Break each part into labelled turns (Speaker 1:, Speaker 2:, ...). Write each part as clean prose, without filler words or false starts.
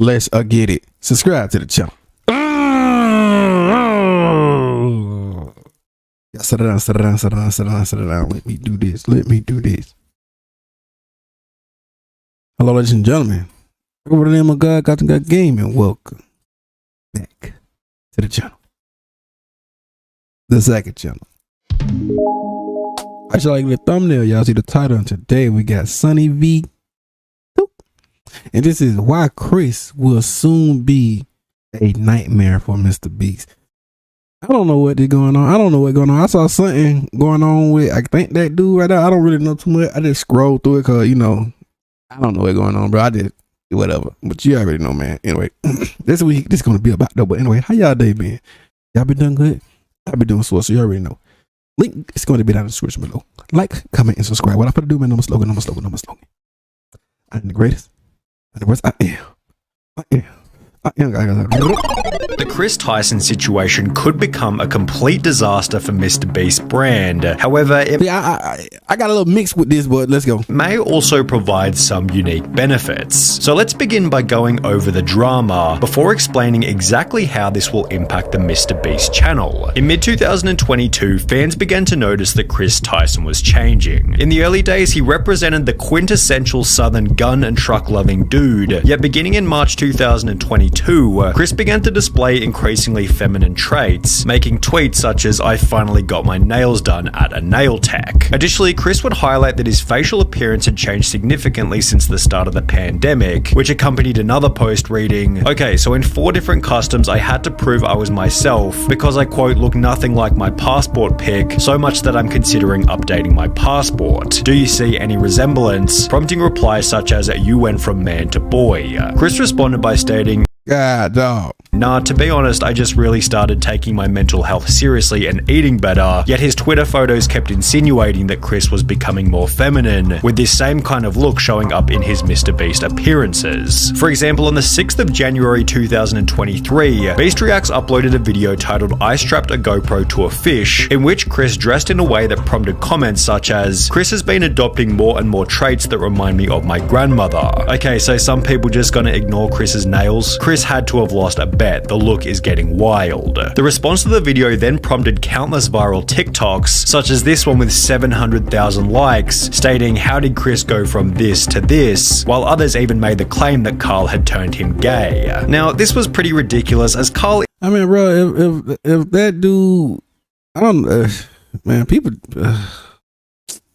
Speaker 1: Let's get it. Subscribe to the channel. Sit down. Let me do this. Hello, ladies and gentlemen. Over the name of GODGOTHAM Game, and welcome back to the channel. The second channel. I should like the thumbnail. Y'all see the title, and today we got Sunny V. And this is why Chris will soon be a nightmare for MrBeast. I don't know what is going on. I saw something going on with, I think, that dude right there. I don't really know too much. I just scrolled through it because, you know, I don't know what's going on, bro. I did whatever. But you already know, man. Anyway, this week, this is going to be about though. But anyway, how y'all day been? Y'all been doing good? I've been doing so you already know. Link is going to be down in the description below. Like, comment, and subscribe. What I put to do, man, I'm a slogan. I'm the greatest. And the worst, I am.
Speaker 2: The Chris Tyson situation could become a complete disaster for MrBeast's brand. However, it
Speaker 1: I got a little mixed with this, but let's go.
Speaker 2: May also provide some unique benefits. So let's begin by going over the drama before explaining exactly how this will impact the MrBeast channel. In mid-2022, fans began to notice that Chris Tyson was changing. In the early days, he represented the quintessential southern gun and truck-loving dude, yet beginning in March 2022, Chris began to display increasingly feminine traits, making tweets such as, "I finally got my nails done at a nail tech." Additionally, Chris would highlight that his facial appearance had changed significantly since the start of the pandemic, which accompanied another post reading, "Okay, so in 4 different customs I had to prove I was myself because I, quote, look nothing like my passport pic, so much that I'm considering updating my passport. Do you see any resemblance?" Prompting replies such as, "You went from man to boy." Chris responded by stating,
Speaker 1: God, dog.
Speaker 2: "Nah, to be honest, I just really started taking my mental health seriously and eating better." Yet his Twitter photos kept insinuating that Chris was becoming more feminine, with this same kind of look showing up in his MrBeast appearances. For example, on the 6th of January 2023, Beast Reacts uploaded a video titled "I strapped a GoPro to a fish," in which Chris dressed in a way that prompted comments such as, "Chris has been adopting more and more traits that remind me of my grandmother." Okay, so some people just gonna ignore Chris's nails? Chris had to have lost a bet. The look is getting wild. The response to the video then prompted countless viral TikToks, such as this one with 700,000 likes, stating, "How did Chris go from this to this?" While others even made the claim that Carl had turned him gay. Now, this was pretty ridiculous, as Carl...
Speaker 1: I mean, bro, if that dude, I don't, man, people,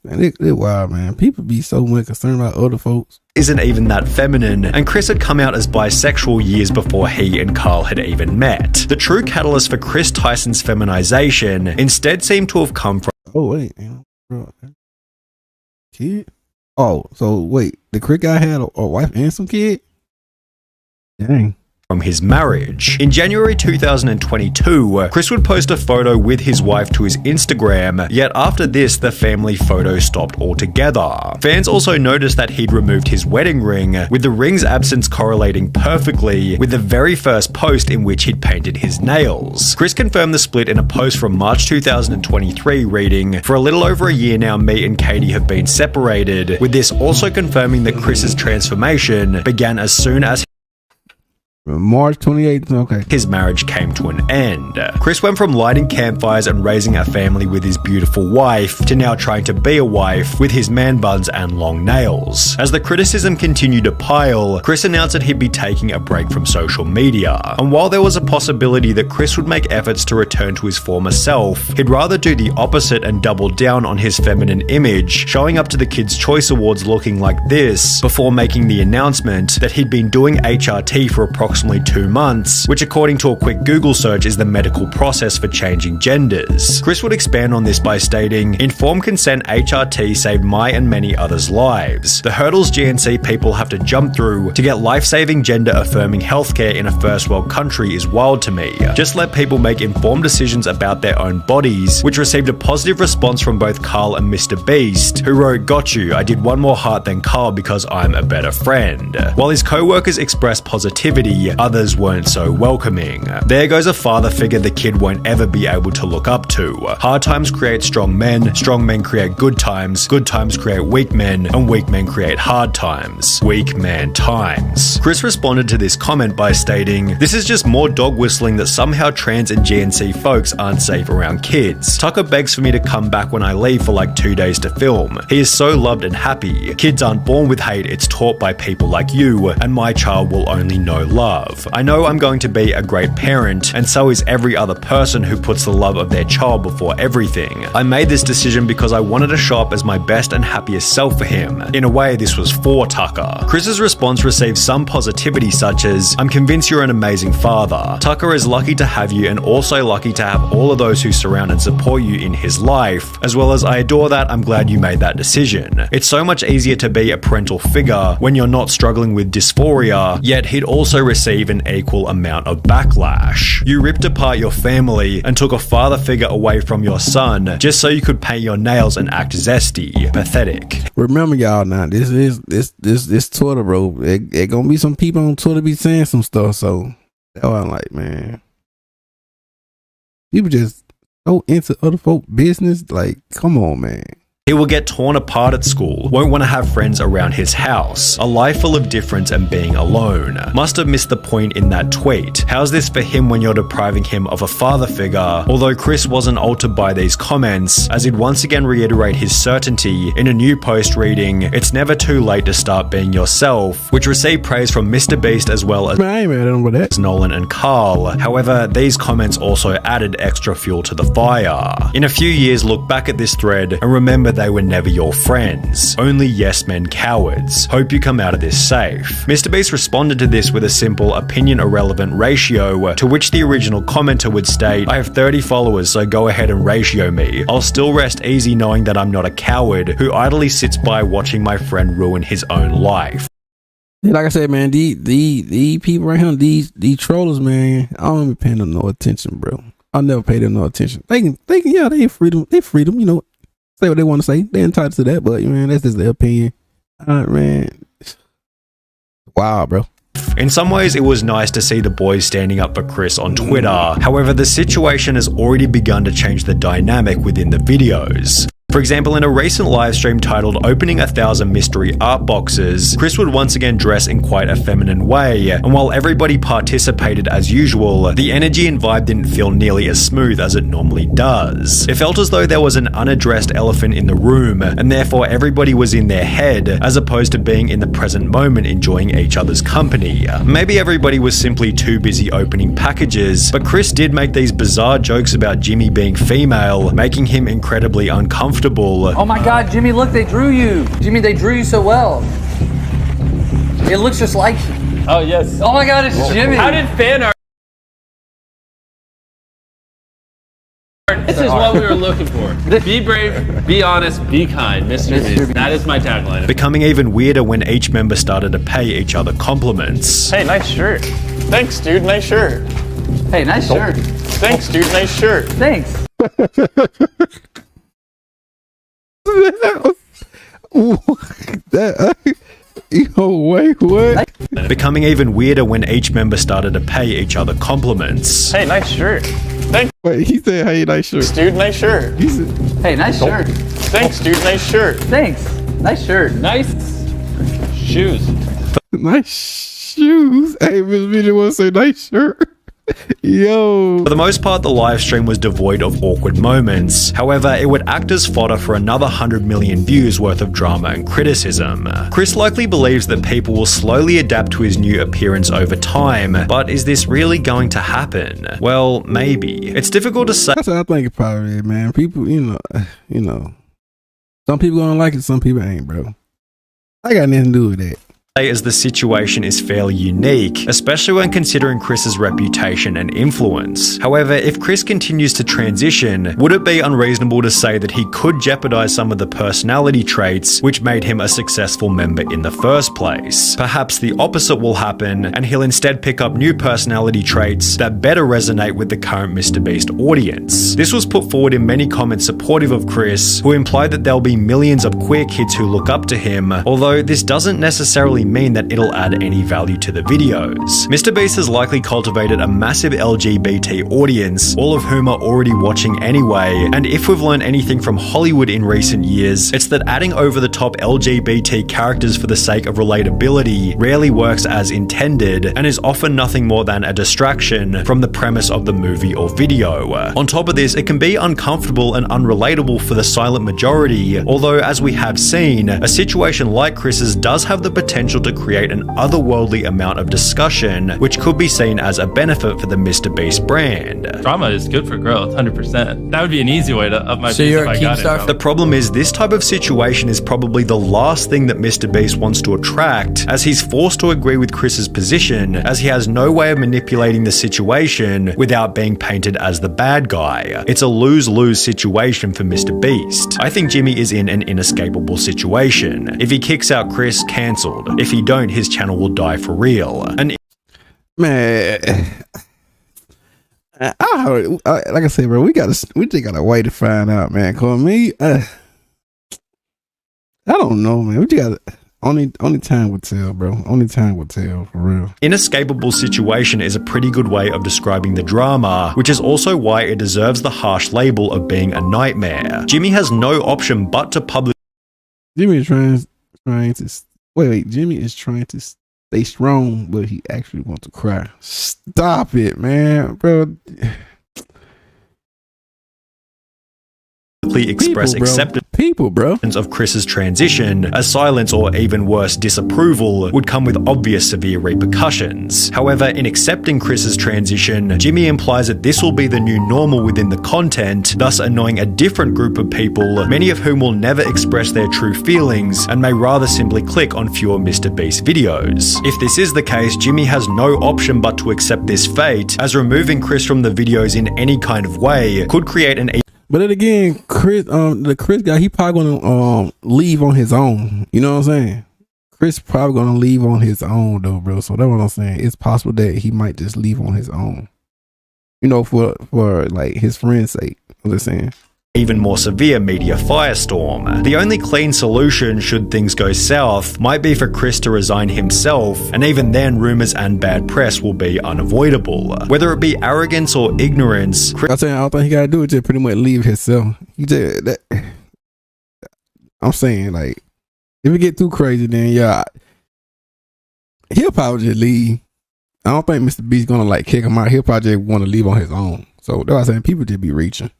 Speaker 1: man, they're wild, man. People be so much concerned about other folks.
Speaker 2: Isn't even that feminine, and Chris had come out as bisexual years before he and Carl had even met. The true catalyst for Chris Tyson's feminization instead seemed to have come from...
Speaker 1: Oh, wait, bro. Kid? Oh, so wait, the Chris guy had a wife and some kid? Dang.
Speaker 2: From his marriage. In January 2022, Chris would post a photo with his wife to his Instagram, yet after this, the family photo stopped altogether. Fans also noticed that he'd removed his wedding ring, with the ring's absence correlating perfectly with the very first post in which he'd painted his nails. Chris confirmed the split in a post from March 2023 reading, "For a little over a year now, me and Katie have been separated," with this also confirming that Chris's transformation began as soon as
Speaker 1: March 28th, okay.
Speaker 2: his marriage came to an end. Chris went from lighting campfires and raising a family with his beautiful wife to now trying to be a wife with his man buns and long nails. As the criticism continued to pile, Chris announced that he'd be taking a break from social media. And while there was a possibility that Chris would make efforts to return to his former self, he'd rather do the opposite and double down on his feminine image, showing up to the Kids' Choice Awards looking like this, before making the announcement that he'd been doing HRT for approximately 2 months, which according to a quick Google search is the medical process for changing genders. Chris would expand on this by stating, "Informed consent HRT saved my and many others' lives. The hurdles GNC people have to jump through to get life-saving gender-affirming healthcare in a first world country is wild to me. Just let people make informed decisions about their own bodies," which received a positive response from both Carl and MrBeast, who wrote, "Got you, I did one more heart than Carl because I'm a better friend." While his co-workers expressed positivity, happy, others weren't so welcoming. There goes a father figure the kid won't ever be able to look up to. Hard times create strong men create good times create weak men, and weak men create hard times. Weak man times. Chris responded to this comment by stating, "This is just more dog whistling that somehow trans and GNC folks aren't safe around kids. Tucker begs for me to come back when I leave for like 2 days to film. He is so loved and happy. Kids aren't born with hate, it's taught by people like you, and my child will only know love. I know I'm going to be a great parent, and so is every other person who puts the love of their child before everything. I made this decision because I wanted to show up as my best and happiest self for him. In a way, this was for Tucker." Chris's response received some positivity such as, "I'm convinced you're an amazing father. Tucker is lucky to have you and also lucky to have all of those who surround and support you in his life, as well as I adore that, I'm glad you made that decision. It's so much easier to be a parental figure when you're not struggling with dysphoria, yet he'd also receive an equal amount of backlash. You ripped apart your family and took a father figure away from your son just so you could paint your nails and act zesty. Pathetic."
Speaker 1: Remember, y'all, now this Twitter, bro. It gonna be some people on Twitter be saying some stuff, so that's why I'm like, man, people just so into other folk business. Like, come on, man.
Speaker 2: He will get torn apart at school, won't want to have friends around his house, a life full of difference and being alone. Must have missed the point in that tweet. How's this for him when you're depriving him of a father figure? Although Chris wasn't altered by these comments, as he'd once again reiterate his certainty in a new post reading, "It's never too late to start being yourself," which received praise from MrBeast as well as
Speaker 1: Man, I ain't mad at him with that.
Speaker 2: Nolan and Carl. However, these comments also added extra fuel to the fire. In a few years, look back at this thread and remember they were never your friends. Only yes men cowards. Hope you come out of this safe. MrBeast responded to this with a simple opinion irrelevant ratio, to which the original commenter would state, "I have 30 followers, so go ahead and ratio me. I'll still rest easy knowing that I'm not a coward who idly sits by watching my friend ruin his own life."
Speaker 1: Like I said, man, these people right here, these trollers, man, I don't even pay them no attention, bro. I'll never pay them no attention. They can, yeah, they freedom, you know, say what they want to say. They're entitled to that, but man, that's just their opinion. Man, wow, bro.
Speaker 2: In some ways, it was nice to see the boys standing up for Chris on Twitter. However, the situation has already begun to change the dynamic within the videos. For example, in a recent livestream titled "Opening 1,000 Mystery Art Boxes," Chris would once again dress in quite a feminine way, and while everybody participated as usual, the energy and vibe didn't feel nearly as smooth as it normally does. It felt as though there was an unaddressed elephant in the room, and therefore everybody was in their head, as opposed to being in the present moment enjoying each other's company. Maybe everybody was simply too busy opening packages, but Chris did make these bizarre jokes about Jimmy being female, making him incredibly uncomfortable.
Speaker 3: Oh my God, Jimmy, look, they drew you. Jimmy, they drew you so well. It looks just like you.
Speaker 4: Oh, yes.
Speaker 3: Oh my God, it's Jimmy.
Speaker 4: How did fan art? This is what we were looking for. Be brave, be honest, be kind, MrBeast. That is my tagline.
Speaker 2: Becoming even weirder when each member started to pay each other compliments.
Speaker 4: Hey, nice shirt. Thanks, dude, nice shirt.
Speaker 3: Hey, nice shirt.
Speaker 4: Thanks, dude, nice shirt.
Speaker 3: Thanks.
Speaker 1: Wait, what?
Speaker 2: Becoming even weirder when each member started to pay each other compliments.
Speaker 4: Hey, nice shirt. Thanks,
Speaker 1: Wait, he said, "Hey, nice shirt."
Speaker 4: dude, nice shirt.
Speaker 1: He said,
Speaker 3: Hey, nice shirt.
Speaker 4: Thanks, dude, nice shirt.
Speaker 3: Thanks. Nice shirt.
Speaker 4: Nice shoes.
Speaker 1: "Nice shoes." Hey, Miss Video want to say nice shirt. Yo.
Speaker 2: For the most part, the live stream was devoid of awkward moments. However, it would act as fodder for another 100 million views worth of drama and criticism. Chris likely believes that people will slowly adapt to his new appearance over time, but is this really going to happen? Well, maybe. It's difficult to say.
Speaker 1: That's what I think it probably is, man. People, you know, some people gonna like it, some people ain't, bro. I got nothing to do with that.
Speaker 2: As the situation is fairly unique, especially when considering Chris's reputation and influence. However, if Chris continues to transition, would it be unreasonable to say that he could jeopardize some of the personality traits which made him a successful member in the first place? Perhaps the opposite will happen, and he'll instead pick up new personality traits that better resonate with the current MrBeast audience. This was put forward in many comments supportive of Chris, who implied that there'll be millions of queer kids who look up to him, although this doesn't necessarily mean that it'll add any value to the videos. MrBeast has likely cultivated a massive LGBT audience, all of whom are already watching anyway, and if we've learned anything from Hollywood in recent years, it's that adding over-the-top LGBT characters for the sake of relatability rarely works as intended, and is often nothing more than a distraction from the premise of the movie or video. On top of this, it can be uncomfortable and unrelatable for the silent majority, although as we have seen, a situation like Chris's does have the potential to create an otherworldly amount of discussion, which could be seen as a benefit for the MrBeast brand.
Speaker 4: Drama is good for growth, 100%. That would be an easy way to up my
Speaker 5: So
Speaker 4: beast
Speaker 5: you're
Speaker 4: if
Speaker 5: a
Speaker 4: I got
Speaker 5: Keemstar?
Speaker 4: it.
Speaker 2: The problem is this type of situation is probably the last thing that MrBeast wants to attract, as he's forced to agree with Chris's position, as he has no way of manipulating the situation without being painted as the bad guy. It's a lose-lose situation for MrBeast. I think Jimmy is in an inescapable situation. If he kicks out Chris, cancelled. If he don't, his channel will die for real. And
Speaker 1: Man, like I said, bro, we just gotta wait to find out, man. Cause me, I don't know, man. We just gotta only time will tell, bro. Only time will tell, for real.
Speaker 2: inescapable situation is a pretty good way of describing the drama, which is also why it deserves the harsh label of being a nightmare. Jimmy has no option but to publish.
Speaker 1: Jimmy is trying to wait. Jimmy is trying to stay strong, but he actually wants to cry. Stop it, man, bro.
Speaker 2: Express acceptance of Chris's transition, as silence or even worse, disapproval would come with obvious severe repercussions. However, in accepting Chris's transition, Jimmy implies that this will be the new normal within the content, thus annoying a different group of people, many of whom will never express their true feelings and may rather simply click on fewer MrBeast videos. If this is the case, Jimmy has no option but to accept this fate, as removing Chris from the videos in any kind of way could create an
Speaker 1: But then again, Chris, the Chris guy, he probably gonna leave on his own. You know what I'm saying? Chris probably gonna leave on his own though, bro. So that's what I'm saying. It's possible that he might just leave on his own. You know, for like his friend's sake. I'm just saying.
Speaker 2: even more severe media firestorm. The only clean solution, should things go south, might be for Chris to resign himself, and even then rumours and bad press will be unavoidable. Whether it be arrogance or ignorance,
Speaker 1: I don't think he gotta do it, just pretty much leave himself. I'm saying, like, if it get too crazy, then yeah, he'll probably just leave. I don't think MrBeast gonna like kick him out. He'll probably just want to leave on his own. So that's what I'm saying. People just be reaching.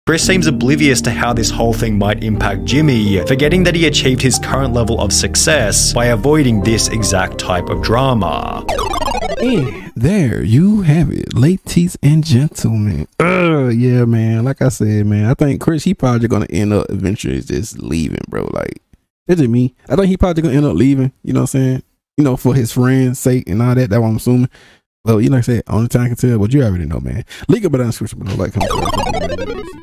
Speaker 2: Chris seems oblivious to how this whole thing might impact Jimmy, forgetting that he achieved his current level of success by avoiding this exact type of drama.
Speaker 1: And there you have it, ladies and gentlemen. Yeah, man. Like I said, man, I think Chris, he probably gonna end up eventually just leaving, bro. Like, it's just me. I think he probably gonna end up leaving. You know what I'm saying? You know, for his friends' sake and all that. That's what I'm assuming. Well, you know, like I said, only time I can tell, but you already know, man. Link up in the description below. Like, comment,